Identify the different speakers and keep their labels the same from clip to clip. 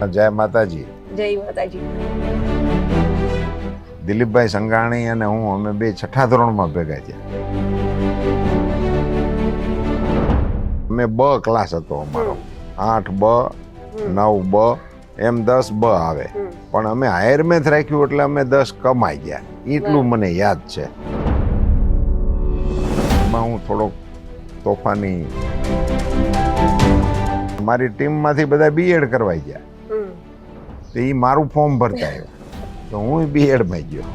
Speaker 1: જય માતાજી.
Speaker 2: જય માતાજી.
Speaker 1: દિલીપભાઈ સંઘાણી અને હું અમે બે છઠ્ઠા ધોરણમાં ભેગા થયા. અમે બ ક્લાસ હતો અમારો, 8 બ 9 બ એમ 10 બ આવે, પણ અમે હાયર મેથ રાખ્યું એટલે અમે 10 કમાઈ ગયા, એટલું મને યાદ છે. એમાં હું થોડોક તોફાની, મારી ટીમમાંથી બધા બીએડ કરવાઈ ગયા, તો એ મારું ફોર્મ ભરતા આવ્યો તો હું બીએડમાં ગયો.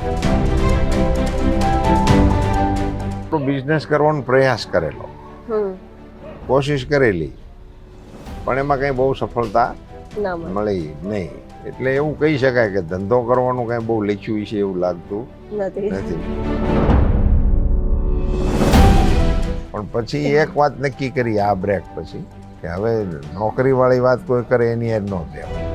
Speaker 1: બિઝનેસ કરવાનો પ્રયાસ કરેલો, કોશિશ કરેલી, પણ એમાં કંઈ બહુ સફળતા મળી નહીં. એટલે એવું કહી શકાય કે ધંધો કરવાનું કંઈ બહુ લખ્યું છે એવું લાગતું નથી. પણ પછી એક વાત નક્કી કરી આ બ્રેક પછી કે હવે નોકરીવાળી વાત કોઈ કરે એની યાદ ન દેવાય.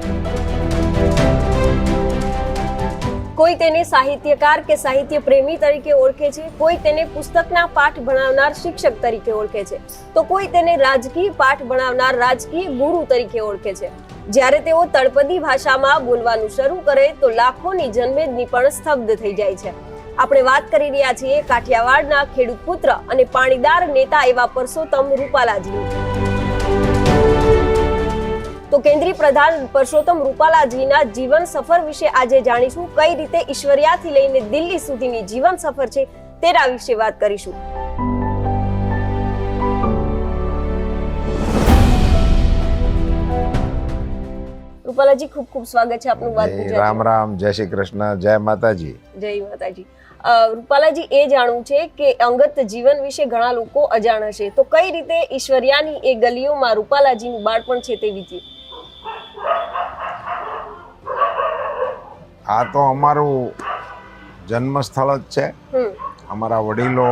Speaker 2: કોઈ તેને સાહિત્યકાર કે સાહિત્ય પ્રેમી તરીકે ઓળખે છે, કોઈ તેને પુસ્તકના પાઠ ભણાવનાર શિક્ષક તરીકે ઓળખે છે, તો કોઈ તેને રાજકીય પાઠ ભણાવનાર રાજકીય ગુરુ તરીકે ઓળખે છે. જ્યારે તેઓ તળપદી ભાષામાં બોલવાનું શરૂ કરે તો લાખોની જનમેદની પણ સ્તબ્ધ થઈ જાય છે. આપણે વાત કરી રહ્યા છીએ કાઠિયાવાડના ખેડૂત પુત્ર અને પાણીદાર નેતા એવા પરસોત્તમ રૂપાલાજી. તો કેન્દ્રીય પ્રધાન પરસોત્તમ રૂપાલાજીના જીવન સફર વિશે આજે જાણીશું. કઈ રીતે ઈશ્વરિયાથી લઈને દિલ્હી સુધીની જીવન સફર છે તેના વિશે વાત કરીશું. રૂપાલાજી, ખૂબ ખૂબ સ્વાગત છે આપનું. વાત
Speaker 1: રામ રામ, જય શ્રી કૃષ્ણ, જય માતાજી.
Speaker 2: જય માતાજી. રૂપાલાજી, એ જાણવું છે કે અંગત જીવન વિશે ઘણા લોકો અજાણ હશે, તો કઈ રીતે ઈશ્વરિયાની એ ગલીઓમાં રૂપાલાજીનું બાળપણ છે તે વીત્યું?
Speaker 1: આ તો અમારું જન્મ સ્થળ જ છે. અમારા વડીલો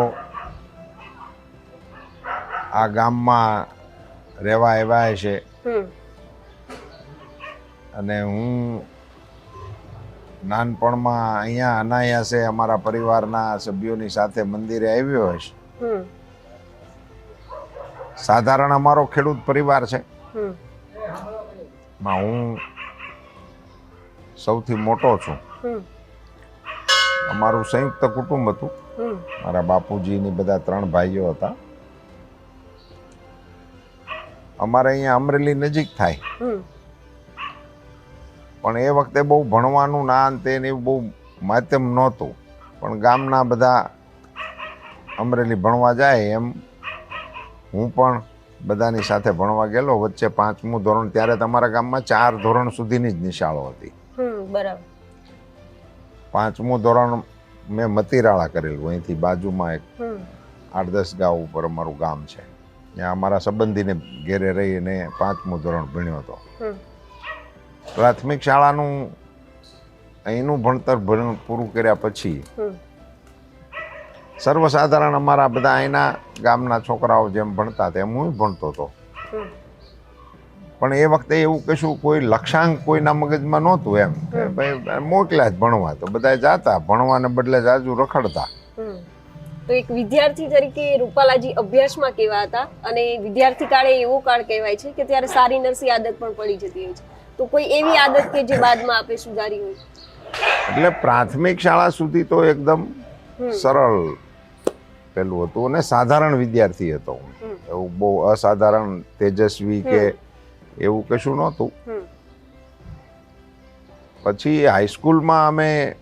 Speaker 1: આ ગામમાં રહેવા આવ્યા છે અને હું નાનપણમાં અહીંયા અનાયાસે અમારા પરિવારના સભ્યોની સાથે મંદિરે આવ્યો હશે. સાધારણ અમારો ખેડૂત પરિવાર છે. હું સૌથી મોટો છું. અમારું સંયુક્ત કુટુંબ હતું. મારા બાપુજીની બધા 3 ભાઈઓ હતા. અમારે અહીંયા અમરેલી નજીક થાય, પણ એ વખતે બહુ ભણવાનું ના અંતે એવું બહુ માધ્યમ નહોતું, પણ ગામના બધા અમરેલી ભણવા જાય એમ હું પણ બધાની સાથે ભણવા ગયેલો. વચ્ચે 5મું ધોરણ, ત્યારે તમારા ગામમાં 4 ધોરણ સુધીની જ નિશાળો હતી.
Speaker 2: બરાબર.
Speaker 1: 5મું ધોરણ મેં મતીરાળા કરેલું. અહીંથી બાજુમાં એક 8-10 ગામ ઉપર અમારું ગામ છે, ત્યાં અમારા સંબંધીને ઘેરે રહીને 5મું ધોરણ ભણ્યો હતો. પ્રાથમિક શાળાનું અહીંનું ભણતર પૂરું કર્યા પછી સર્વસાધારણ અમારા બધા અહીંના ગામના છોકરાઓ જેમ ભણતા તેમ હું ભણતો હતો. પણ એ વખતે એવું કશું કોઈ લક્ષ્યાંક કોઈના મગજમાં નહોતું એમ કે ભાઈ મોકલ્યા જ ભણવા, તો બધા જાતા ભણવાને બદલે જાજુ રખડતા.
Speaker 2: તો એક વિદ્યાર્થી તરીકે રૂપાલાજી અભ્યાસમાં કેવા હતા? અને વિદ્યાર્થી કાળે એવો કાળ કહેવાય છે કે ત્યારે સારી નરસી આદત પણ પડી જતી હોય છે, તો કોઈ એવી આદત કે જે બાદમાં આપે સુધારી હોય?
Speaker 1: એટલે પ્રાથમિક શાળા સુધી તો એકદમ સરળ પેલું હતું અને સાધારણ વિદ્યાર્થી હતો હું. એવું બહુ અસાધારણ તેજસ્વી કે એવું કશું નહોતું. પછી હાઈસ્કૂલમાં અમે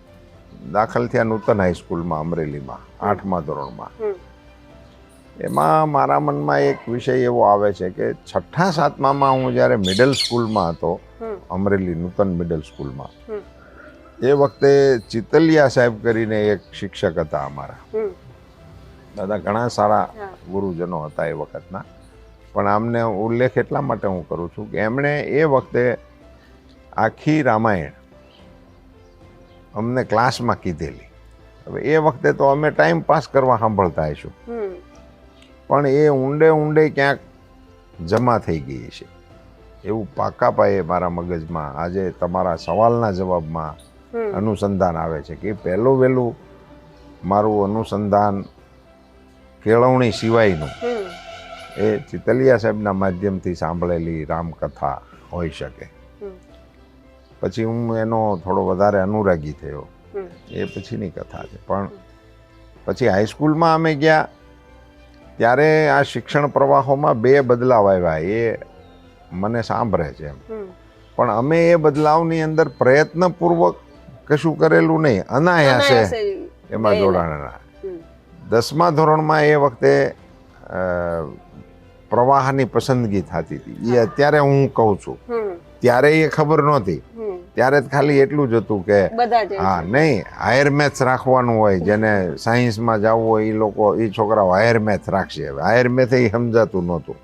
Speaker 1: દાખલ થયા, નૂતન હાઈસ્કૂલમાં અમરેલીમાં 8મા ધોરણમાં. એમાં મારા મનમાં એક વિષય એવો આવે છે કે 6ઠ્ઠા 7મામાં હું જ્યારે મિડલ સ્કૂલમાં હતો, અમરેલી નૂતન મિડલ સ્કૂલમાં, એ વખતે ચિતલિયા સાહેબ કરીને એક શિક્ષક હતા અમારા. દાદા ઘણા સારા ગુરુજનો હતા એ વખતના, પણ આમને ઉલ્લેખ એટલા માટે હું કરું છું કે એમણે એ વખતે આખી રામાયણ અમને ક્લાસમાં કીધેલી. હવે એ વખતે તો અમે ટાઈમ પાસ કરવા સાંભળતા હશું, પણ એ ઊંડે ઊંડે ક્યાંક જમા થઈ ગઈ છે એવું પાકા પાયે મારા મગજમાં આજે તમારા સવાલના જવાબમાં અનુસંધાન આવે છે કે પહેલું વહેલું મારું અનુસંધાન કેળવણી સિવાયનું એ ચિતલિયા સાહેબના માધ્યમથી સાંભળેલી રામકથા હોઈ શકે. પછી હું એનો થોડો વધારે અનુરાગી થયો, એ પછીની કથા છે. પણ પછી હાઈસ્કૂલમાં અમે ગયા ત્યારે આ શિક્ષણ પ્રવાહોમાં 2 બદલાવ આવ્યા, એ મને સાંભળે છે એમ. પણ અમે એ બદલાવની અંદર પ્રયત્નપૂર્વક કશું કરેલું નહીં, અનાયાસે એમાં જોડાણા. 10મા ધોરણમાં એ વખતે પ્રવાહની પસંદગી થતી હતી. એ અત્યારે હું કહું છું, ત્યારે એ ખબર નહોતી. ત્યારે ખાલી એટલું જ હતું કે હા નહીં, હાયર મેથ્સ રાખવાનું હોય, જેને સાયન્સમાં જવું હોય એ લોકો, એ છોકરાઓ હાયર મેથ્સ રાખશે. હાયર મેથ એ સમજાતું નહોતું.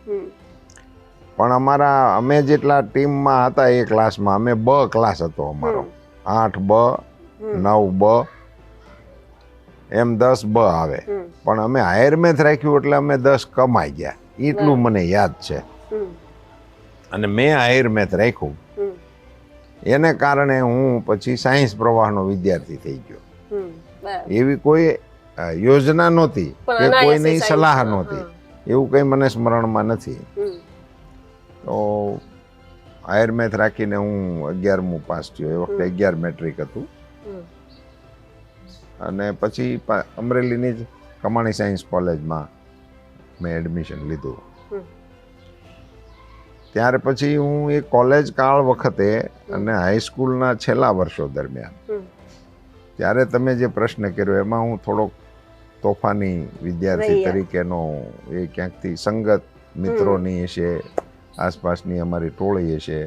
Speaker 1: પણ અમે જેટલા ટીમમાં હતા એ ક્લાસમાં, અમે બ ક્લાસ હતો અમારો, 8 બ 9 બ એમ 10 બ આવે. પણ અમે હાયર મેથ રાખ્યું એટલે અમે 10 કમાઈ ગયા, એટલું મને યાદ છે. અને મેં હાયર મેથ રાખ્યું, એને કારણે હું પછી સાયન્સ પ્રવાહનો વિદ્યાર્થી થઈ ગયો. એવી કોઈ યોજના નહોતી કે કોઈની સલાહ નહોતી, એવું કંઈ મને સ્મરણમાં નથી. તો હાયર મેથ રાખીને હું 11મું પાસ થયો. એ વખતે 11 મેટ્રિક હતું. અને પછી અમરેલીની જ કમાણી સાયન્સ કોલેજમાં મેં એડમિશન લીધું. ત્યાર પછી હું એ કોલેજ કાળ વખતે અને હાઈસ્કૂલના છેલ્લા વર્ષો દરમિયાન, ત્યારે તમે જે પ્રશ્ન કર્યો એમાં હું થોડોક તોફાની વિદ્યાર્થી તરીકેનો, એ ક્યાંકથી સંગત મિત્રોની હશે, આસપાસની અમારી ટોળી હશે,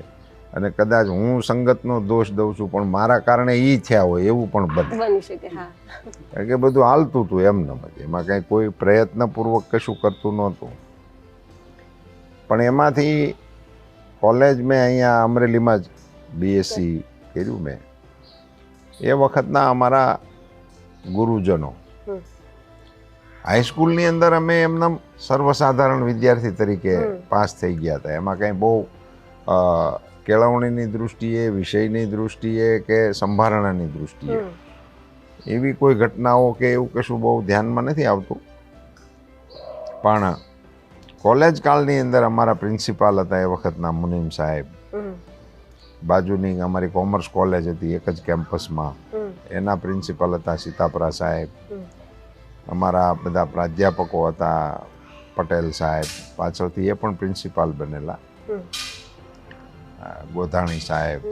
Speaker 1: અને કદાચ હું સંગતનો દોષ દઉં છું, પણ મારા કારણે એ થયા હોય એવું પણ બની શકે. કારણ કે બધું હાલતું હતું એમને, એમાં કાંઈ કોઈ પ્રયત્નપૂર્વક કશું કરતું નહોતું. પણ એમાંથી કોલેજ મેં અહીંયા અમરેલીમાં જ બીએસસી કર્યું મેં. એ વખતના અમારા ગુરુજનો, હાઈસ્કૂલની અંદર અમે એમના સર્વસાધારણ વિદ્યાર્થી તરીકે પાસ થઈ ગયા હતા. એમાં કંઈ બહુ કેળવણીની દૃષ્ટિએ, વિષયની દૃષ્ટિએ કે સંભારણાની દૃષ્ટિએ એવી કોઈ ઘટનાઓ કે એવું કશું બહુ ધ્યાનમાં નથી આવતું. પણ કોલેજ કાળની અંદર અમારા પ્રિન્સિપાલ હતા એ વખતના મુનીમ સાહેબ, બાજુની અમારી કોમર્સ કોલેજ હતી એક જ કેમ્પસમાં, એના પ્રિન્સિપાલ હતા સીતાપરા સાહેબ. અમારા બધા પ્રાધ્યાપકો હતા, પટેલ સાહેબ, પાછળથી એ પણ પ્રિન્સિપાલ બનેલા, ગોધાણી સાહેબ,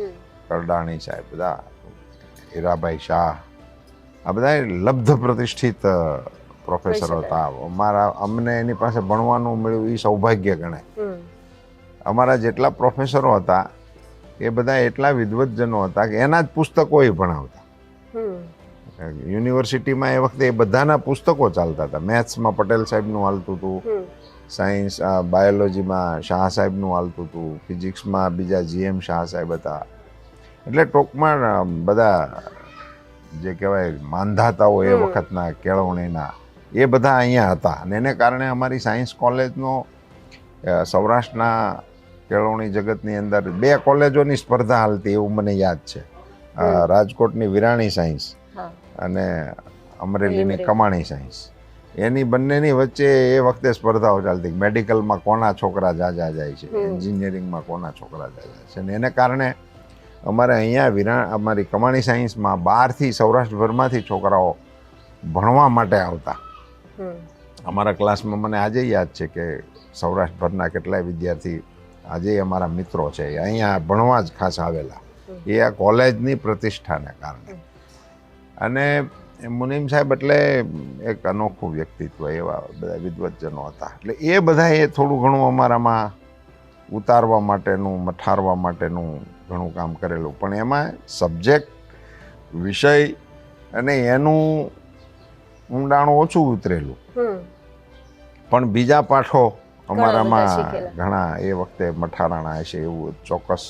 Speaker 1: કરડાણી સાહેબ, બધા હીરાભાઈ શાહ, આ બધા લબ્ધ પ્રતિષ્ઠિત પ્રોફેસરો હતા. અમને એની પાસે ભણવાનું મળ્યું એ સૌભાગ્ય ગણાય. અમારા જેટલા પ્રોફેસરો હતા એ બધા એટલા વિદ્વતજનો હતા કે એના જ પુસ્તકો એ ભણાવતા. યુનિવર્સિટીમાં એ વખતે એ બધાના પુસ્તકો ચાલતા હતા. મેથ્સમાં પટેલ સાહેબનું હાલતું હતું, સાયન્સ બાયોલોજીમાં શાહ સાહેબનું હાલતું હતું, ફિઝિક્સમાં બીજા જીએમ શાહ સાહેબ હતા. એટલે ટોકમાં બધા જે કહેવાય માંધાતાઓ એ વખતના કેળવણીના, એ બધા અહીંયા હતા. અને એને કારણે અમારી સાયન્સ કોલેજનો સૌરાષ્ટ્રના કેળવણી જગતની અંદર 2 કોલેજોની સ્પર્ધા હાલતી એવું મને યાદ છે. રાજકોટની વિરાણી સાયન્સ અને અમરેલીની કમાણી સાયન્સ, એની બંનેની વચ્ચે એ વખતે સ્પર્ધાઓ ચાલતી. મેડિકલમાં કોના છોકરા જાજા જાય છે, એન્જિનિયરિંગમાં કોના છોકરા જાજા છે. અને એને કારણે અમારે અહીંયા અમારી કમાણી સાયન્સમાં બહારથી, સૌરાષ્ટ્રભરમાંથી છોકરાઓ ભણવા માટે આવતા. અમારા ક્લાસમાં મને આજે યાદ છે કે સૌરાષ્ટ્રભરના કેટલાય વિદ્યાર્થી આજે અમારા મિત્રો છે, અહીંયા ભણવા જ ખાસ આવેલા, એ આ કોલેજની પ્રતિષ્ઠાને કારણે. અને મુનીમ સાહેબ એટલે એક અનોખું વ્યક્તિત્વ, એવા બધા વિદ્વતજનો હતા. એટલે એ બધાએ થોડું ઘણું અમારામાં ઉતારવા માટેનું, મઠારવા માટેનું ઘણું કામ કરેલું. પણ એમાં સબ્જેક્ટ, વિષય અને એનું ઊંડાણ ઓછું ઉતરેલું, પણ બીજા પાઠો અમારામાં ઘણા એ વખતે મઠારાણા હશે એવું ચોક્કસ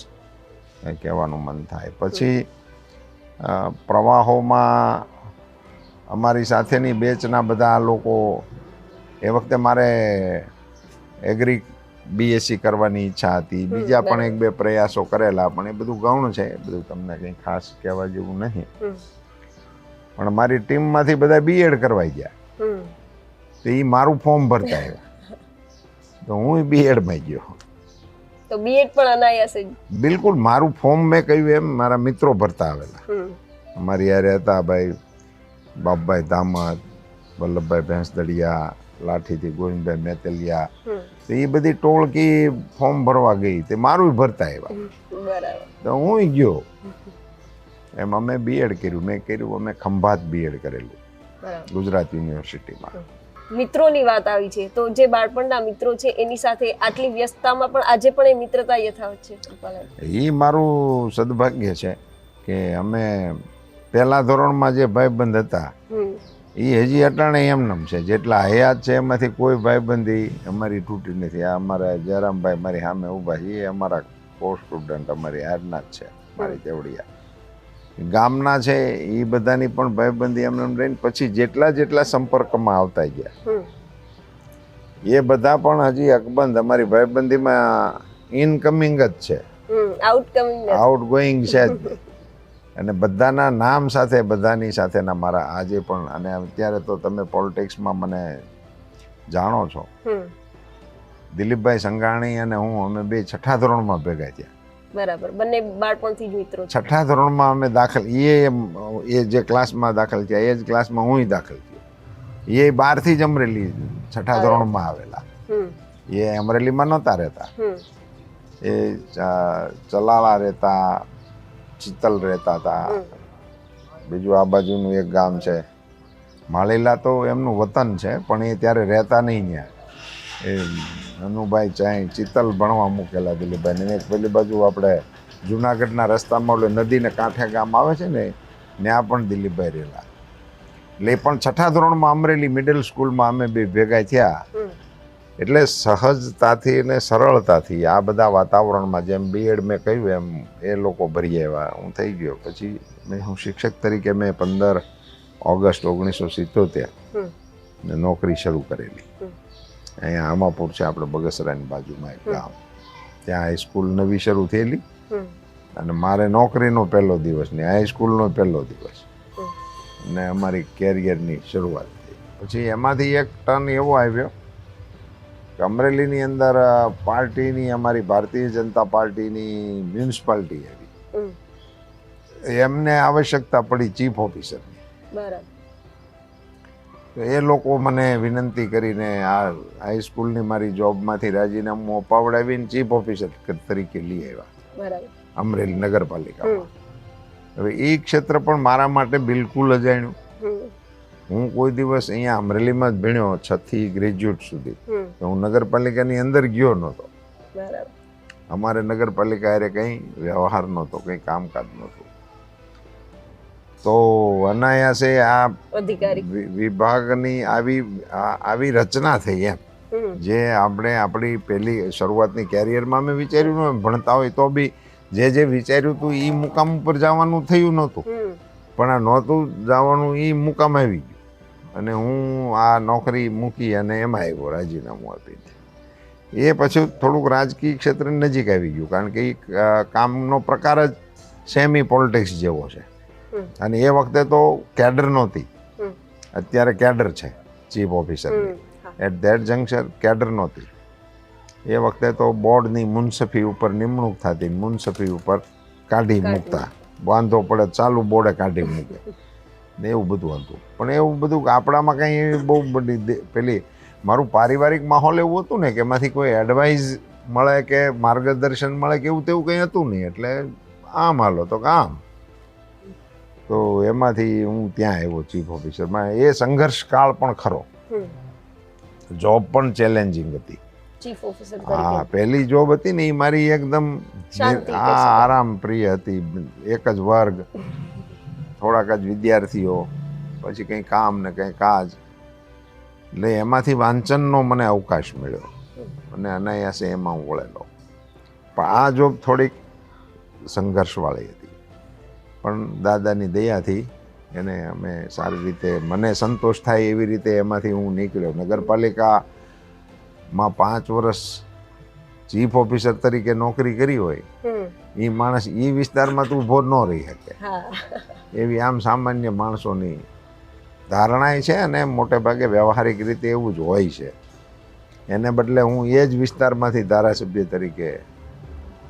Speaker 1: કહેવાનું મન થાય. પછી પ્રવાહોમાં અમારી સાથેની બેચના બધા લોકો, એ વખતે મારે એગ્રી બીએસસી કરવાની ઈચ્છા હતી, બીજા પણ 1-2 પ્રયાસો કરેલા, પણ એ બધું ગૌણ છે, એ બધું તમને કંઈ ખાસ કહેવા જેવું નહીં. પણ મારી ટીમમાંથી બધા બીએડ કરવાઈ ગયા, તો એ મારું ફોર્મ ભરતા આવ્યા, તો હું બીએડમાં ગયો.
Speaker 2: તો બીએડ પણ અનાયાસે જ.
Speaker 1: બિલકુલ મારું ફોર્મ મેં કહ્યું એમ મારા મિત્રો ભરતા આવેલા.
Speaker 2: હમ.
Speaker 1: અમારી યારે હતા ભાઈ બાપભાઈ દામત, વલ્લભભાઈ ભેંસદડિયા, લાઠીથી ગોવિંદભાઈ મેતલિયા,
Speaker 2: હમ.
Speaker 1: તો એ બધી ટોળકી ફોર્મ ભરવા ગઈ તે મારું ભરતા આવ્યા.
Speaker 2: બરાબર.
Speaker 1: તો હું ગયો એમ અમે બીએડ કર્યું. મેં કર્યું અમે ખંભાત બીએડ કરેલું
Speaker 2: બરાબર.
Speaker 1: ગુજરાત યુનિવર્સિટીમાં.
Speaker 2: મિત્રોની વાત આવી છે તો જે બાળપણના મિત્રો છે એની સાથે આટલી વ્યસ્તતામાં પણ આજે પણ એ મિત્રતા યથાવત છે કૃપાલાલ?
Speaker 1: એ મારું સદભાગ્ય છે કે અમે પહેલા ધોરણમાં જે ભાઈબંધ હતા
Speaker 2: હમ.
Speaker 1: એ હજી અટાણે એમનેમ છે. જેટલા હયાત છે એમાંથી કોઈ ભાઈબંધી અમારી તૂટી નથી. આ અમારા જયરામભાઈ મારી સામે ઊભા છે એ અમારા કો સ્ટુડન્ટ અમારી હારના જ છે, મારી તેવડિયા ગામના છે. એ બધાની પણ ભાઈબંધી એમને રહીને પછી જેટલા સંપર્કમાં આવતા ગયા
Speaker 2: હમ.
Speaker 1: એ બધા પણ હજી અકબંધ અમારી ભાઈબંધીમાં ઇનકમિંગ જ છે,
Speaker 2: આઉટકમિંગ
Speaker 1: આઉટ ગોઈંગ છે જ નહીં. અને બધાના નામ સાથે બધાની સાથેના મારા આજે પણ. અને અત્યારે તો તમે પોલિટિક્સમાં મને જાણો છો, દિલીપભાઈ સંઘાણી અને હું અમે બે છઠ્ઠા ધોરણમાં ભેગા થયા.
Speaker 2: બરાબર. બંને બાળપણથી જ મિત્રો છે.
Speaker 1: છઠ્ઠા ધોરણમાં અમે દાખલ એ જે ક્લાસમાં દાખલ થયા એ જ ક્લાસમાં હું દાખલ થયો. એ બહારથી જ અમરેલી છઠ્ઠા ધોરણમાં આવેલા. એ અમરેલીમાં નહોતા રહેતા. એ ચલાળા રહેતા, ચિત્તલ રહેતા હતા. બીજું આ બાજુનું એક ગામ છે માળીલા, તો એમનું વતન છે પણ એ ત્યારે રહેતા નહીં ત્યાં. એ અનુભાઈ ચાઈ ચિત્તલ ભણવા મૂકેલા દિલીપભાઈ ને. એક પેલી બાજુ આપણે જુનાગઢના રસ્તામાં ઓલે નદીને કાંઠે ગામ આવે છે ને ત્યાં પણ દિલીપભાઈ રહેલા. એટલે એ પણ છઠ્ઠા ધોરણમાં અમરેલી મિડલ સ્કૂલમાં અમે બે ભેગા થયા. એટલે સહજતાથી ને સરળતાથી આ બધા વાતાવરણમાં જેમ બીએડ મેં કહ્યું એમ એ લોકો ભરી આવ્યા. હું થઈ ગયો. પછી હું શિક્ષક તરીકે મેં 15 ઓગસ્ટ 1977 નોકરી શરૂ કરેલી. અહીંયા આમાપુર છે આપણે બગસરાની બાજુમાં એક ગામ, ત્યાં હાઈસ્કૂલ નવી શરૂ થયેલી અને મારે નોકરીનો પહેલો દિવસ ને હાઈસ્કૂલનો પહેલો દિવસ ને અમારી કેરિયરની શરૂઆત થઈ. પછી એમાંથી એક ટર્ન એવો આવ્યો કે અમરેલીની અંદર પાર્ટીની અમારી ભારતીય જનતા પાર્ટીની મ્યુનિસિપાલિટી આવી. એમને આવશ્યકતા પડી ચીફ ઓફિસરની.
Speaker 2: બરાબર.
Speaker 1: તો એ લોકો મને વિનંતી કરીને આ હાઈસ્કૂલની મારી જોબમાંથી રાજીનામું અપાવડાવીને ચીફ ઓફિસર તરીકે લઈ આવ્યા. બરાબર. અમરેલી નગરપાલિકામાં. હવે એ ક્ષેત્ર પણ મારા માટે બિલકુલ અજાણ્યું. હું કોઈ દિવસ અહીંયા અમરેલીમાં જ ભણ્યો 6 થી ગ્રેજ્યુએટ સુધી. હું નગરપાલિકાની અંદર ગયો નહોતો.
Speaker 2: બરાબર.
Speaker 1: અમારે નગરપાલિકા હારે કંઈ વ્યવહાર નહોતો, કંઈ કામકાજ નહોતું. તો અનાયાસે આ વિભાગની આવી રચના થઈ એમ. જે આપણે આપણી પહેલી શરૂઆતની કેરિયરમાં મેં વિચાર્યું ન ભણતા હોય તો બી જે વિચાર્યું હતું એ મુકામ ઉપર જવાનું થયું નહોતું, પણ આ નહોતું જવાનું એ મુકામ આવી ગયું. અને હું આ નોકરી મૂકી અને એમાં આવ્યો રાજીનામું આપીને. એ પછી થોડુંક રાજકીય ક્ષેત્રની નજીક આવી ગયું, કારણ કે એ કામનો પ્રકાર જ સેમી પોલિટિક્સ જેવો છે. અને એ વખતે તો કેડર નહોતી, અત્યારે કેડર છે ચીફ ઓફિસરની. એટ ધેટ જંક્શન કેડર નહોતી. એ વખતે તો બોર્ડની મુનસફી ઉપર નિમણૂક થતી, મુનસફી ઉપર કાઢી મૂકતા, વાંધો પડે ચાલુ બોર્ડે કાઢી મૂકે ને એવું બધું હતું. પણ એવું બધું આપણામાં કંઈ બહુ બધી પેલી મારું પારિવારિક માહોલ એવું હતું ને કે એમાંથી કોઈ એડવાઇસ મળે કે માર્ગદર્શન મળે કે એવું તેવું કંઈ હતું નહીં. એટલે આમ હાલો તો આમ. તો એમાંથી હું ત્યાં આવ્યો ચીફ ઓફિસરમાં. એ સંઘર્ષ કાળ પણ ખરો, જોબ પણ ચેલેન્જિંગ હતી.
Speaker 2: ચીફ ઓફિસર
Speaker 1: હા, પહેલી જોબ હતી ને એ મારી એકદમ આરામ પ્રિય હતી. એક જ વર્ગ, થોડાક જ વિદ્યાર્થીઓ, પછી કંઈ કામ ને કંઈ કાજ. એટલે એમાંથી વાંચનનો મને અવકાશ મળ્યો અને અનાયાસે એમાં હું વળેલો. પણ આ જોબ થોડીક સંઘર્ષવાળી હતી, પણ દાદાની દયાથી એને અમે સારી રીતે મને સંતોષ થાય એવી રીતે એમાંથી હું નીકળ્યો. નગરપાલિકામાં 5 વર્ષ ચીફ ઓફિસર તરીકે નોકરી કરી હોય એ માણસ એ વિસ્તારમાં તું ઊભો ન રહી શકે એવી આમ સામાન્ય માણસોની ધારણાય છે. અને મોટે ભાગે વ્યવહારિક રીતે એવું જ હોય છે. એને બદલે હું એ જ વિસ્તારમાંથી ધારાસભ્ય તરીકે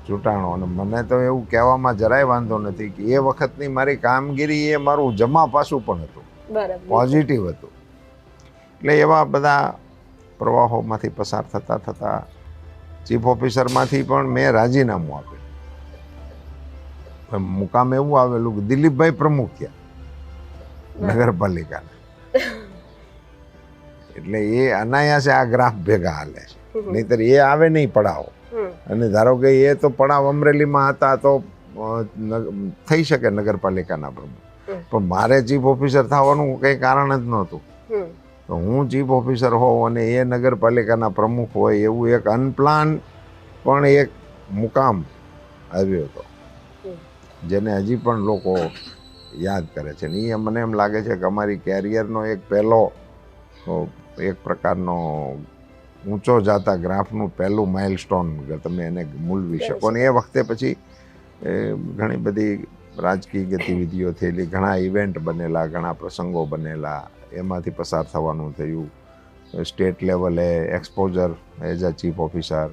Speaker 1: ચૂંટાણો. અને મને તો એવું કહેવામાં જરાય વાંધો નથી કે એ વખતની મારી કામગીરી એ મારું જમા પાસું પણ હતું,
Speaker 2: બરાબર,
Speaker 1: પોઝિટિવ હતું. એટલે એવા બધા પ્રવાહોમાંથી પસાર થતાં થતાં ચીફ ઓફિસરમાંથી પણ મેં રાજીનામું આપ્યું. મુકામ એવું આવેલું કે દિલીપભાઈ પ્રમુખ થયા નગરપાલિકાના. એટલે એ અનાયાસે આ ગ્રાફ ભેગા હાલે છે, નહીતર એ આવે નહીં પડાવ. અને ધારો કે એ તો પડાવ અમરેલીમાં હતા તો થઈ શકે નગરપાલિકાના પ્રમુખ, પણ મારે ચીફ ઓફિસર થવાનું કંઈ કારણ જ નહોતું. તો હું ચીફ ઓફિસર હોઉં અને એ નગરપાલિકાના પ્રમુખ હોય એવું એક અનપ્લાન પણ એક મુકામ આવ્યો હતો, જેને હજી પણ લોકો યાદ કરે છે. ને એ મને એમ લાગે છે કે અમારી કેરિયરનો એક પહેલો એક પ્રકારનો ઊંચો જાતા ગ્રાફનું પહેલું માઇલસ્ટોન તમે એને મૂલવી શકો. ને એ વખતે પછી ઘણી બધી રાજકીય ગતિવિધિઓ થયેલી, ઘણા ઇવેન્ટ બનેલા, ઘણા પ્રસંગો બનેલા, એમાંથી પસાર થવાનું થયું. સ્ટેટ લેવલે exposure as a chief officer,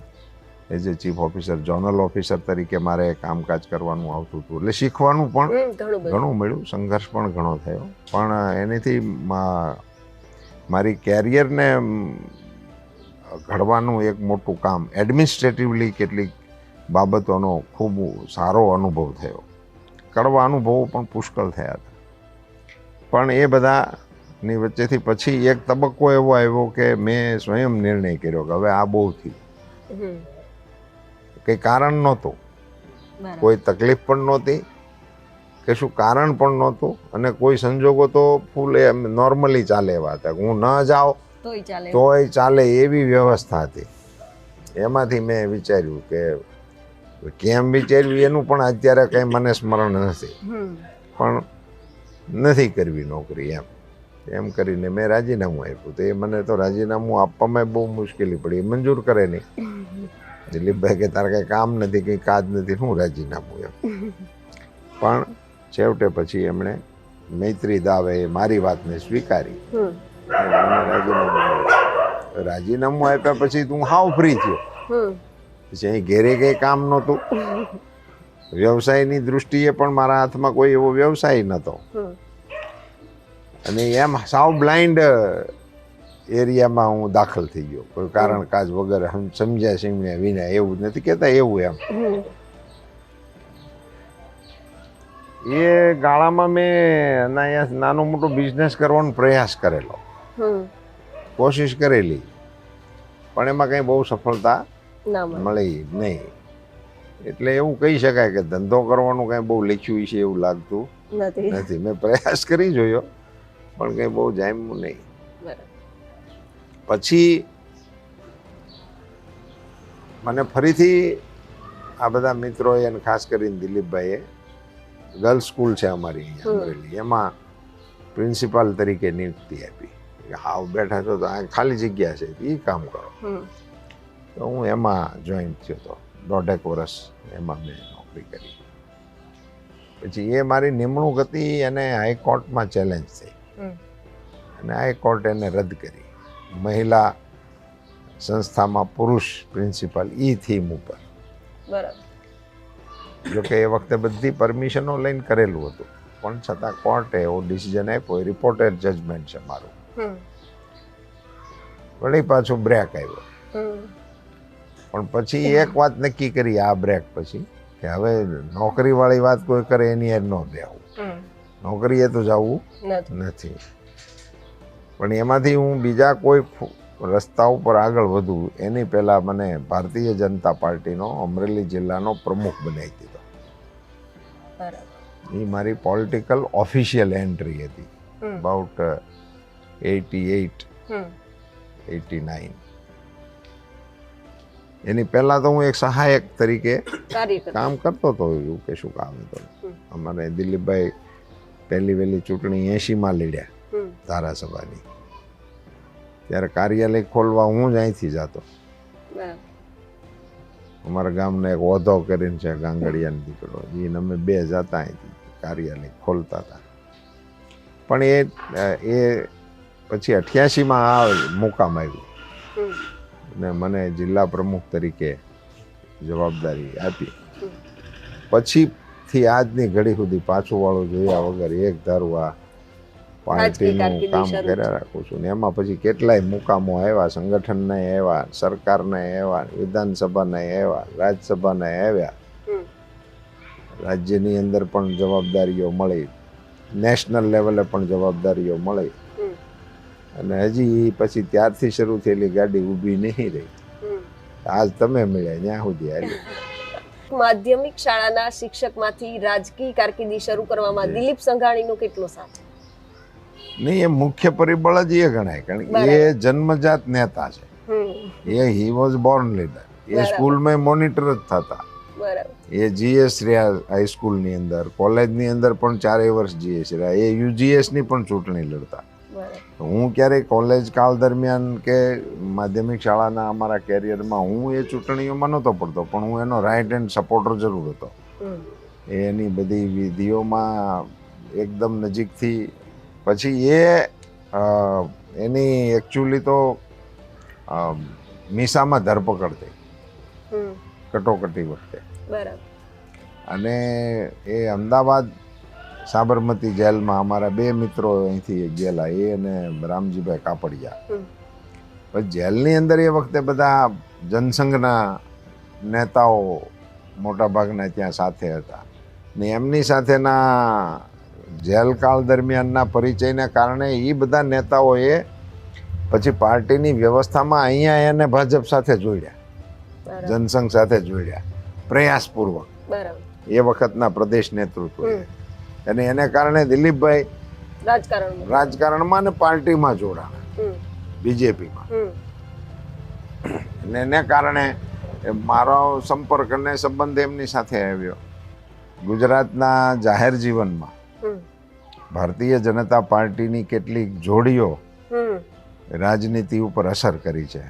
Speaker 1: zonal officer તરીકે મારે કામકાજ કરવાનું આવતું હતું. એટલે શીખવાનું પણ ઘણું મળ્યું, સંઘર્ષ પણ ઘણો થયો. પણ એનાથી મારી કેરિયરને ઘડવાનું એક મોટું કામ, એડમિનિસ્ટ્રેટિવલી કેટલીક બાબતોનો ખૂબ સારો અનુભવ થયો. કડવા અનુભવો પણ પુષ્કળ થયા હતા. પણ એ બધાની વચ્ચેથી પછી એક તબક્કો એવો આવ્યો કે મેં સ્વયં નિર્ણય કર્યો કે હવે આ બહુ થયું. કંઈ કારણ નહોતું, કોઈ તકલીફ પણ નહોતી, કશું કારણ પણ નહોતું, અને કોઈ સંજોગો તો ફૂલ એમ નોર્મલી ચાલે એવા હતા. હું ન જાઉં તોય ચાલે એવી વ્યવસ્થા હતી. એમાંથી મેં વિચાર્યું કે કેમ વિચાર્યું એનું પણ અત્યારે કંઈ મને સ્મરણ નથી, પણ નથી કરવી નોકરી એમ કરીને મેં રાજીનામું આપ્યું. તો એ મને તો રાજીનામું આપવામાં બહુ મુશ્કેલી પડી, મંજૂર કરે નહીં. દિલીપભાઈ કે તારે કંઈ કામ નથી, કંઈ કાજ નથી, શું રાજીનામું એમ. પણ છેવટે પછી એમણે મૈત્રી દાવે મારી વાતને સ્વીકારી. રાજીનામું આપ્યા પછી તું હાવ ફ્રી થયો. પછી અહીં ઘેરે કંઈ કામ નહોતું, વ્યવસાયની દૃષ્ટિએ પણ મારા હાથમાં કોઈ એવો વ્યવસાય નહોતો, અને એમ સાવ બ્લાઇન્ડ એરિયામાં હું દાખલ થઈ ગયો, કોઈ કારણ કાજ વગર, સમજ્યા સમજ્યા વિના, એવું નથી કહેતા એવું એમ. એ ગાળામાં મેં અહીંયા નાનો મોટો બિઝનેસ કરવાનો પ્રયાસ કરેલો, કોશિશ કરેલી, પણ એમાં કંઈ બહુ સફળતા મળી નહીં. એટલે એવું કહી શકાય કે ધંધો કરવાનું કંઈ બહુ લખ્યું છે એવું લાગતું નથી. મેં પ્રયાસ કરી જોયો પણ કંઈ બહુ જામ્યું નહીં. પછી મને ફરીથી આ બધા મિત્રોએ અને ખાસ કરીને દિલીપભાઈએ ગર્લ્સ સ્કૂલ છે અમારી અહીંયા અમરેલી, એમાં પ્રિન્સિપાલ તરીકે નિયુક્તિ આપી. હાવ બેઠા છો તો આ ખાલી જગ્યા છે, એ કામ કરો. તો હું એમાં જોઈન થયો હતો. 1.5 વર્ષ એમાં મેં નોકરી કરી. પછી એ મારી નિમણૂક હતી અને હાઈકોર્ટમાં ચેલેન્જ થઈ, અને હાઈકોર્ટ એને રદ કરી. મહિલા સંસ્થામાં પુરુષ પ્રિન્સિપાલ થીમ ઉપર. જોકે એ વખતે બધી પરમિશનો લઈને કરેલું હતું, પણ છતાં કોર્ટે એવો ડિસિઝન આપ્યો, રિપોર્ટેડ જજમેન્ટ છે મારું. વળી પાછું બ્રેક આવ્યો. પણ પછી એક વાત નક્કી કરી આ બ્રેક પછી કે હવે નોકરીવાળી વાત કોઈ કરે એની યાર ન બેહવું, નોકરીએ તો જવું નથી. પણ એમાંથી હું બીજા કોઈ રસ્તા ઉપર આગળ વધું એની પહેલાં મને ભારતીય જનતા પાર્ટીનો અમરેલી જિલ્લાનો પ્રમુખ બનાવી દીધો. એ મારી પોલિટિકલ ઓફિશિયલ એન્ટ્રી હતી, અબાઉટ 88-89. એની પહેલાં તો હું એક સહાયક તરીકે કામ કરતો હતો, એવું કે શું કામ હતું. અમારે દિલીપભાઈ પહેલી વહેલી ચૂંટણી 80માં લડ્યા ધારાસભાની, ત્યારે કાર્યાલય ખોલવા હું જ અહીંથી જતો. અમારા ગામનો એક ઓધો કરીને છે, ગાંગડિયાનો દીકરો, એને અમે 2 જતા અહીંથી કાર્યાલય ખોલતા હતા. પણ એ પછી 88માં આ મુકામ આવ્યું ને મને જિલ્લા પ્રમુખ તરીકે જવાબદારી આપી. પછીથી આજની ઘડી સુધી પાછું વાળું જોયા વગર એક ધારું આ પાર્ટીનું
Speaker 2: કારકિર્દી
Speaker 1: કામ
Speaker 2: શરૂ
Speaker 1: કર્યા રાખું છું ને એમાં પછી કેટલાય મુકામો આવ્યા, સંગઠનને આવ્યા, સરકારને આવ્યા, વિધાનસભાને આવ્યા, રાજ્યસભાને આવ્યા, રાજ્યની અંદર પણ જવાબદારીઓ મળી, નેશનલ લેવલે પણ જવાબદારીઓ મળી અને હજી પછી ત્યારથી શરૂ થયેલી ગાડી ઊભી નહીં રહી. આજ તમે મળ્યા ત્યાં સુધી હાલી.
Speaker 2: માધ્યમિક શાળાના શિક્ષકમાંથી રાજકીય કારકિર્દી શરૂ કરવામાં દિલીપ સંઘાણીનો કેટલો સાથ?
Speaker 1: નહીં, એ મુખ્ય પરિબળ જ એ ગણાય, કારણ કે એ જન્મજાત નેતા છે. એ હી વોઝ બોર્ન લીડર. એ સ્કૂલમાં મોનિટર જ થતા. એ જીએસ રહ્યા હાઈસ્કૂલની અંદર, કોલેજની અંદર પણ 4 વર્ષ જીએસ રહ્યા. એ યુજીએસની પણ ચૂંટણી લડતા. હું ક્યારેય કોલેજ કાળ દરમિયાન કે માધ્યમિક શાળાના અમારા કેરિયરમાં હું એ ચૂંટણીઓમાં નહોતો પડતો, પણ હું એનો રાઇટ હેન્ડ સપોર્ટર જરૂર હતો. એની બધી વિધિઓમાં એકદમ નજીકથી. પછી એની એકચ્યુઅલી તો મીસામાં ધરપકડ થઈ કટોકટી વખતે, અને એ અમદાવાદ સાબરમતી જેલમાં અમારા 2 મિત્રો અહીંથી ગયેલા, એ અને રામજીભાઈ કાપડિયા. પછી જેલની અંદર એ વખતે બધા જનસંઘના નેતાઓ મોટાભાગના ત્યાં સાથે હતા ને એમની સાથેના જેલકાળ દરમિયાનના પરિચયને કારણે એ બધા નેતાઓએ પછી પાર્ટીની વ્યવસ્થામાં અહીંયા એને ભાજપ સાથે જોડ્યા, જનસંઘ સાથે જોડ્યા પ્રયાસપૂર્વક એ વખતના પ્રદેશ નેતૃત્વ. અને એને કારણે દિલીપભાઈ રાજકારણમાં અને પાર્ટીમાં જોડાણા, બીજેપીમાં. અને એને કારણે મારો સંપર્ક અને સંબંધ એમની સાથે આવ્યો. ગુજરાતના જાહેર જીવનમાં ભારતીય જનતા પાર્ટીની કેટલીક જોડીઓ રાજનીતિ ઉપર અસર કરી છે.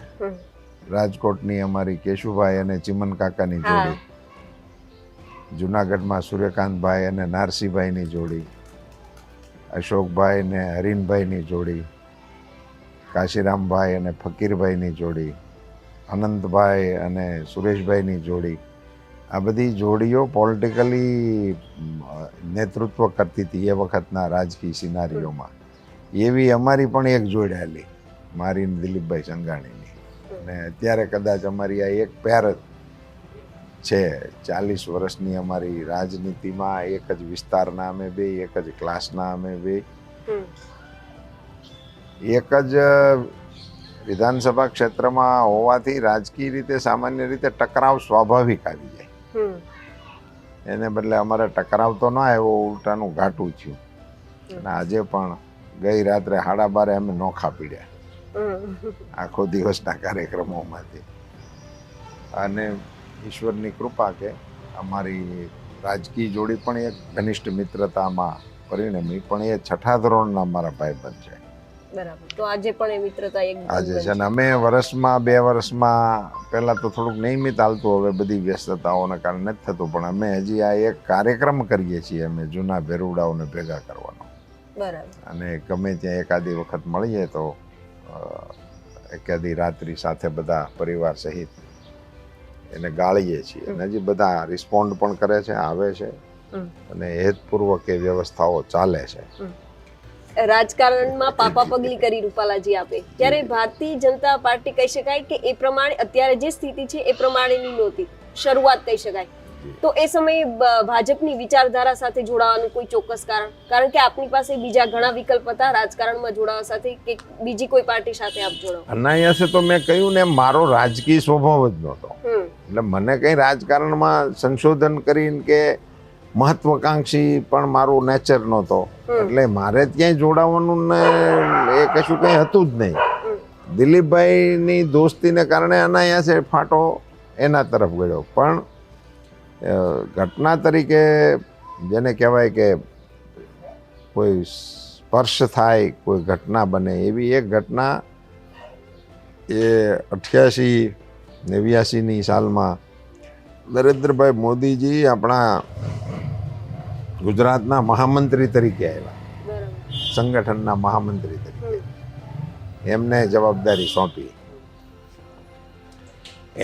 Speaker 1: રાજકોટની અમારી કેશુભાઈ અને ચિમન કાકાની જોડી, જુનાગઢમાં સૂર્યકાંતભાઈ અને નારસીભાઈની જોડી, અશોકભાઈ ને હરીનભાઈની જોડી, કાશીરામભાઈ અને ફકીરભાઈની જોડી, અનંતભાઈ અને સુરેશભાઈની જોડી. આ બધી જોડીઓ પોલિટિકલી નેતૃત્વ કરતી હતી એ વખતના રાજકીય સિનારીઓમાં. એવી અમારી પણ એક જોડ હાલી, મારી દિલીપભાઈ સંઘાણીની. અને અત્યારે કદાચ અમારી આ એક પેર છે. 40 વર્ષની અમારી રાજનીતિમાં એક જ વિસ્તારના અમે બે, એક જ ક્લાસના અમે બે, એક જ વિધાનસભા ક્ષેત્રમાં હોવાથી રાજકીય રીતે સામાન્ય રીતે ટકરાવ સ્વાભાવિક આવી જાય. એને બદલે અમારે ટકરાવ તો ના આવ્યો, ઉલટાનું ઘાટું થયું. અને આજે પણ ગઈ રાત્રે 12:30 અમે નોખા પીડ્યા આખો દિવસના કાર્યક્રમોમાંથી. અને ઈશ્વરની કૃપા કે અમારી રાજકીય જોડી પણ એક ઘનિષ્ઠ મિત્રતામાં પરિણમી, પણ એ 6થા ધોરણના અમારા ભાઈબંધ છે.
Speaker 2: બરાબર. તો આજે પણ એ મિત્રતા એક
Speaker 1: આજે છે ને અમે વર્ષમાં 2 વર્ષમાં પહેલા તો થોડુંક નિયમિત હાલતું, હવે બધી વ્યસ્તતાઓના કારણે નથી થતું, પણ અમે હજી આ એક કાર્યક્રમ કરીએ છીએ અમે જૂના ભેરુડાઓને ભેગા કરવાનો.
Speaker 2: બરાબર.
Speaker 1: અને ગમે ત્યાં એકાદી વખત મળીએ તો એકાદી રાત્રિ સાથે બધા પરિવાર સહિત એને ગાળીએ છીએ. અને હજી બધા રિસ્પોન્ડ પણ કરે છે, આવે છે, અને હેતપૂર્વક એ વ્યવસ્થાઓ ચાલે છે.
Speaker 2: રાજકારણમાં પાપા પગલી કરી રૂપાલાજી આપે ત્યારે ભારતીય જનતા પાર્ટી કહી શકાય કે એ પ્રમાણે અત્યારે જે સ્થિતિ છે એ પ્રમાણેની નહોતી, શરૂઆત કહી શકાય. તો એ સમયે ભાજપની વિચારધારા સાથે જોડાવાનું કોઈ ચોક્કસ કારણ કે આપની પાસે બીજા ઘણા વિકલ્પ હતા રાજકારણમાં જોડાવા સાથે, કે બીજી કોઈ પાર્ટી સાથે આપ જોડાવ?
Speaker 1: અનાયાસે તો મેં કહ્યું ને, મારો રાજકીય સ્વભાવ જ નહોતો. એટલે મને કઈ રાજકારણમાં સંશોધન કરીને કે મહત્વકાંક્ષી પણ મારું નેચર નહોતો. એટલે મારે ક્યાંય જોડાવાનું ને એ કશું કંઈ હતું જ નહીં. દિલીપભાઈની દોસ્તીને કારણે અનાયાસે ફાંટો એના તરફ ગયો. પણ ઘટના તરીકે જેને કહેવાય કે કોઈ સ્પર્શ થાય, કોઈ ઘટના બને, એવી એક ઘટના એ 88-89ની સાલમાં નરેન્દ્રભાઈ મોદીજી આપણા ગુજરાતના મહામંત્રી તરીકે આવ્યા, સંગઠનના મહામંત્રી તરીકે. એમને જવાબદારી સોંપી.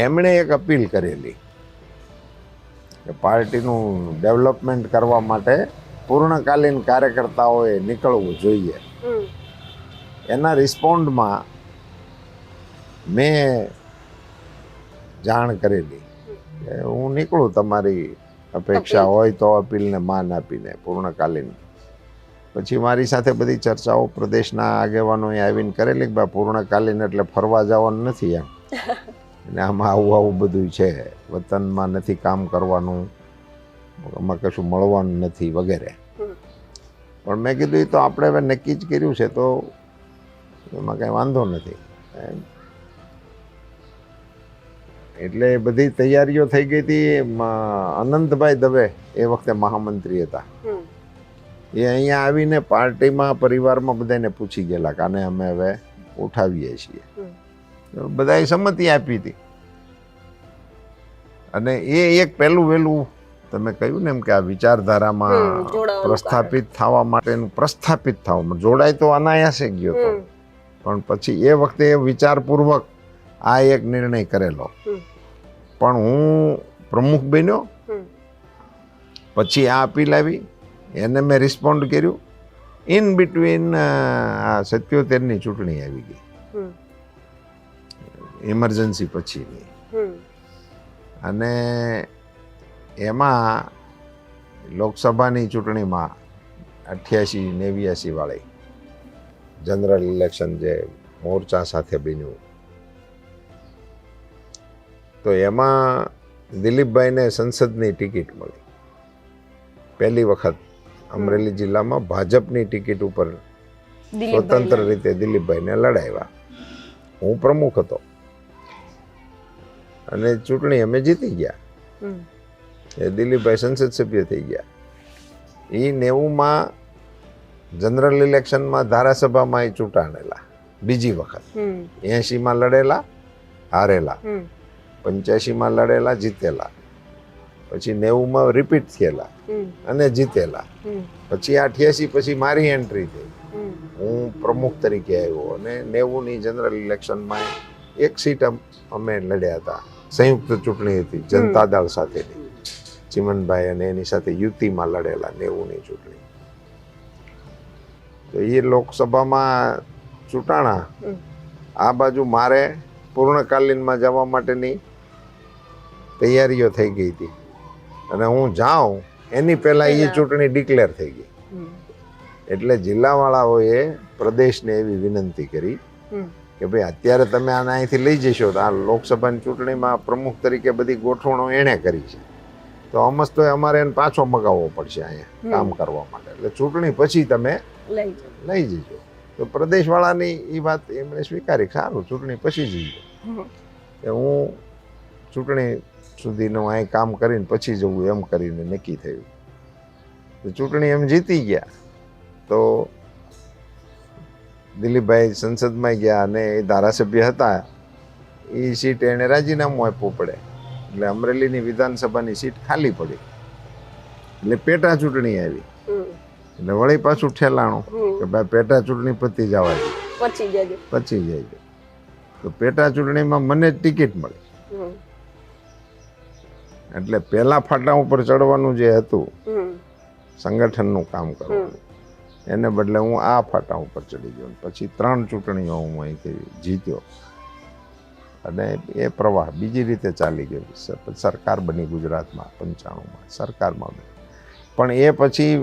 Speaker 1: એમણે એક અપીલ કરેલી કે પાર્ટીનું ડેવલપમેન્ટ કરવા માટે પૂર્ણકાલીન કાર્યકર્તાઓએ નીકળવું જોઈએ. એના રિસ્પોન્ડમાં મેં જાણ કરેલી કે હું નીકળું, તમારી અપેક્ષા હોય તો અપીલને માન આપીને પૂર્ણકાલીન. પછી મારી સાથે બધી ચર્ચાઓ પ્રદેશના આગેવાનોએ આવીને કરેલી કે ભાઈ પૂર્ણકાલીન એટલે ફરવા જવાનું નથી એમ, અને આમાં આવું બધું છે, વતનમાં નથી કામ કરવાનું, આમાં કશું મળવાનું નથી વગેરે. પણ મેં કીધું એ તો આપણે હવે નક્કી જ કર્યું છે તો એમાં કંઈ વાંધો નથી. એટલે બધી તૈયારીઓ થઈ ગઈ હતી. અનંતભાઈ દવે એ વખતે મહામંત્રી હતા, એ અહીંયા આવીને પાર્ટીમાં પરિવારમાં બધાને પૂછી ગયેલા કે આને અમે હવે ઉઠાવીએ છીએ. બધાએ સંમતિ આપી હતી. અને એ એક પહેલું વહેલું તમે કહ્યું ને એમ કે આ વિચારધારામાં પ્રસ્થાપિત થવા માટેનું પ્રસ્થાપિત થવામાં જોડાય તો અનાયાસે ગયો હતો, પણ પછી એ વખતે એ વિચારપૂર્વક આ એક નિર્ણય કરેલો. પણ હું પ્રમુખ બન્યો પછી આ અપીલ આવી, એને મેં રિસ્પોન્ડ કર્યું. ઇન બિટવીન આ 77ની ચૂંટણી આવી ગઈ, ઇમરજન્સી પછીની. અને એમાં લોકસભાની ચૂંટણીમાં 88-89 વાળી જનરલ ઇલેક્શન જે મોરચા સાથે બન્યું, તો એમાં દિલીપભાઈને સંસદની ટિકિટ મળી. પહેલી વખત અમરેલી જિલ્લામાં ભાજપની ટિકિટ ઉપર સ્વતંત્ર રીતે દિલીપભાઈને લડાવ્યા. હું પ્રમુખ હતો અને ચૂંટણી અમે જીતી ગયા. એ દિલીપભાઈ સંસદ સભ્ય થઈ ગયા. એ 90માં જનરલ ઇલેક્શનમાં ધારાસભામાં એ ચૂંટાણેલા બીજી વખત. 80માં લડેલા, હારેલા. 85માં લડેલા, જીતેલા. પછી 90માં રિપીટ થયેલા અને જીતેલા. પછી 88 પછી મારી એન્ટ્રી થઈ, હું પ્રમુખ તરીકે આવ્યો અને 90ની જનરલ ઇલેક્શનમાં એક સીટ અમે લડ્યા હતા. સંયુક્ત ચૂંટણી હતી જનતા દળ સાથેની. ચિમનભાઈ અને એની સાથે યુતિમાં લડેલા 90ની ચૂંટણી. તો એ લોકસભામાં ચૂંટાણા. આ બાજુ મારે પૂર્ણકાલીનમાં જવા માટેની તૈયારીઓ થઈ ગઈ હતી, અને હું જાઉં એની પહેલા એ ચૂંટણી ડિક્લેર થઈ ગઈ. એટલે જિલ્લાવાળાઓએ પ્રદેશને એવી વિનંતી કરી કે ભાઈ અત્યારે તમે આને અહીંથી લઈ જશો તો આ લોકસભાની ચૂંટણીમાં પ્રમુખ તરીકે બધી ગોઠવણો એણે કરી છે, તો અમસ્ત તો અમારે એને પાછો મગાવવો પડશે અહીંયા કામ કરવા માટે. એટલે ચૂંટણી પછી તમે લઈ જજો. તો પ્રદેશવાળાની એ વાત એમણે સ્વીકારી, સારું ચૂંટણી પછી જઈએ. હું ચૂંટણી સુધીનું અહીં કામ કરીને પછી જવું એમ કરીને નક્કી થયું. ચૂંટણી એમ જીતી ગયા. તો દિલીપભાઈ સંસદમાં ગયા અને એ ધારાસભ્ય હતા, એ સીટ એને રાજીનામું આપવું પડે. એટલે અમરેલીની વિધાનસભાની સીટ ખાલી પડી. એટલે પેટા ચૂંટણી આવી. એટલે વળી પાછું ઠેલાણું કે ભાઈ પેટા ચૂંટણી પતી જવા દે, પચી જાય. તો પેટા ચૂંટણીમાં મને ટિકિટ મળી. એટલે પહેલા ફાટા ઉપર ચડવાનું જે હતું સંગઠનનું કામ કરવાનું, એને બદલે હું આ ફાટા ઉપર ચડી ગયો. પછી 3 ચૂંટણીઓ હું અહીંથી જીત્યો અને એ પ્રવાહ બીજી રીતે ચાલી ગયો. સરકાર બની ગુજરાતમાં 95માં સરકારમાં બની. પણ એ પછી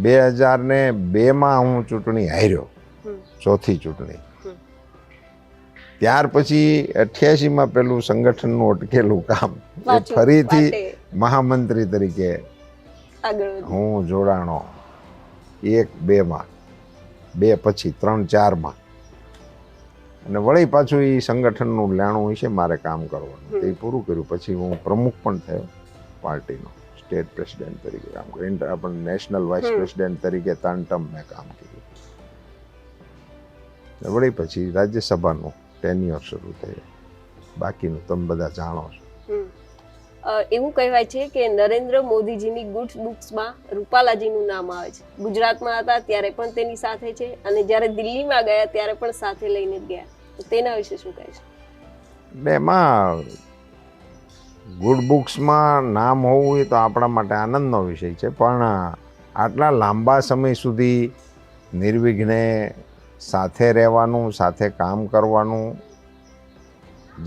Speaker 1: 2002માં હું ચૂંટણી હાર્યો, ચોથી ચૂંટણી. ત્યાર પછી 88માં પેલું સંગઠનનું અટકેલું કામ ફરીથી મહામંત્રી તરીકે હું જોડાણો. 1-2માં, 2 પછી 3-4માં. અને વળી પાછું એ સંગઠનનું લેણું વિશે મારે કામ કરવાનું, તે પૂરું કર્યું. પછી હું પ્રમુખ પણ થયો પાર્ટીનો, સ્ટેટ પ્રેસિડેન્ટ તરીકે કામ કર્યું. આપણે નેશનલ વાઇસ પ્રેસિડેન્ટ તરીકે 3 ટર્મ મેં કામ કર્યું. વળી પછી રાજ્યસભાનું ટેન્યોર શરૂ થયું. બાકીનું તમે બધા જાણો છો.
Speaker 2: એવું કહેવાય છે કે નરેન્દ્ર મોદીજીની ગુડ બુક્સમાં રૂપાલાજીનું નામ આવે છે. ગુજરાતમાં હતા ત્યારે પણ તેની સાથે છે, અને જ્યારે દિલ્હીમાં ગયા ત્યારે પણ સાથે લઈને ગયા. તેના વિશે શું કહે છે?
Speaker 1: એમાં ગુડ બુક્સમાં નામ હોવું એ તો આપણા માટે આનંદનો વિષય છે, પણ આટલા લાંબા સમય સુધી નિર્વિઘ્ને સાથે રહેવાનું, સાથે કામ કરવાનું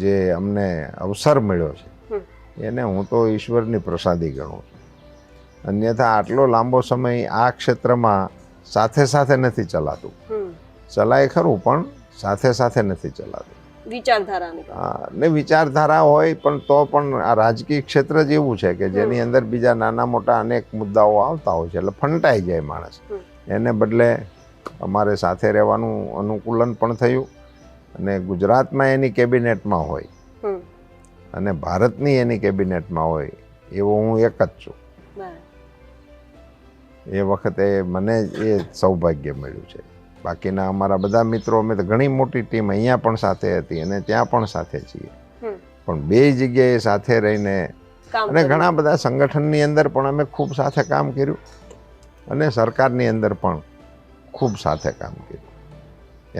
Speaker 1: જે અમને અવસર મળ્યો છે એને હું તો ઈશ્વરની પ્રસાદી ગણું છું. અન્યથા આટલો લાંબો સમય આ ક્ષેત્રમાં સાથે સાથે નથી ચલાતું. ચલાય ખરું પણ સાથે સાથે નથી ચલાતું.
Speaker 2: વિચારધારાની
Speaker 1: ને વિચારધારા હોય પણ તો પણ આ રાજકીય ક્ષેત્ર જ એવું છે કે જેની અંદર બીજા નાના મોટા અનેક મુદ્દાઓ આવતા હોય છે, એટલે ફંટાઈ જાય માણસ. એને બદલે અમારે સાથે રહેવાનું અનુકૂલન પણ થયું, અને ગુજરાતમાં એની કેબિનેટમાં હોય અને ભારતની એની કેબિનેટમાં હોય એવો હું એક જ છું. એ વખતે મને એ સૌભાગ્ય મળ્યું છે. બાકીના અમારા બધા મિત્રો, અમે તો ઘણી મોટી ટીમ અહીંયા પણ સાથે હતી અને ત્યાં પણ સાથે છીએ, પણ બે જગ્યાએ સાથે રહીને અને ઘણા બધા સંગઠનની અંદર પણ અમે ખૂબ સાથે કામ કર્યું અને સરકારની અંદર પણ ખૂબ સાથે કામ કર્યું.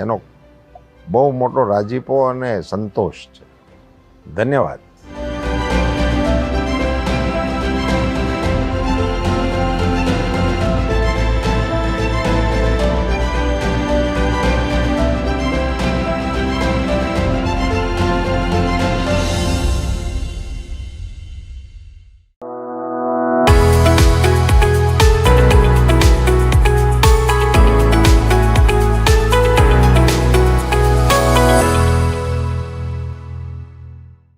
Speaker 1: એનો બહુ મોટો રાજીપો અને સંતોષ છે. ધન્યવાદ.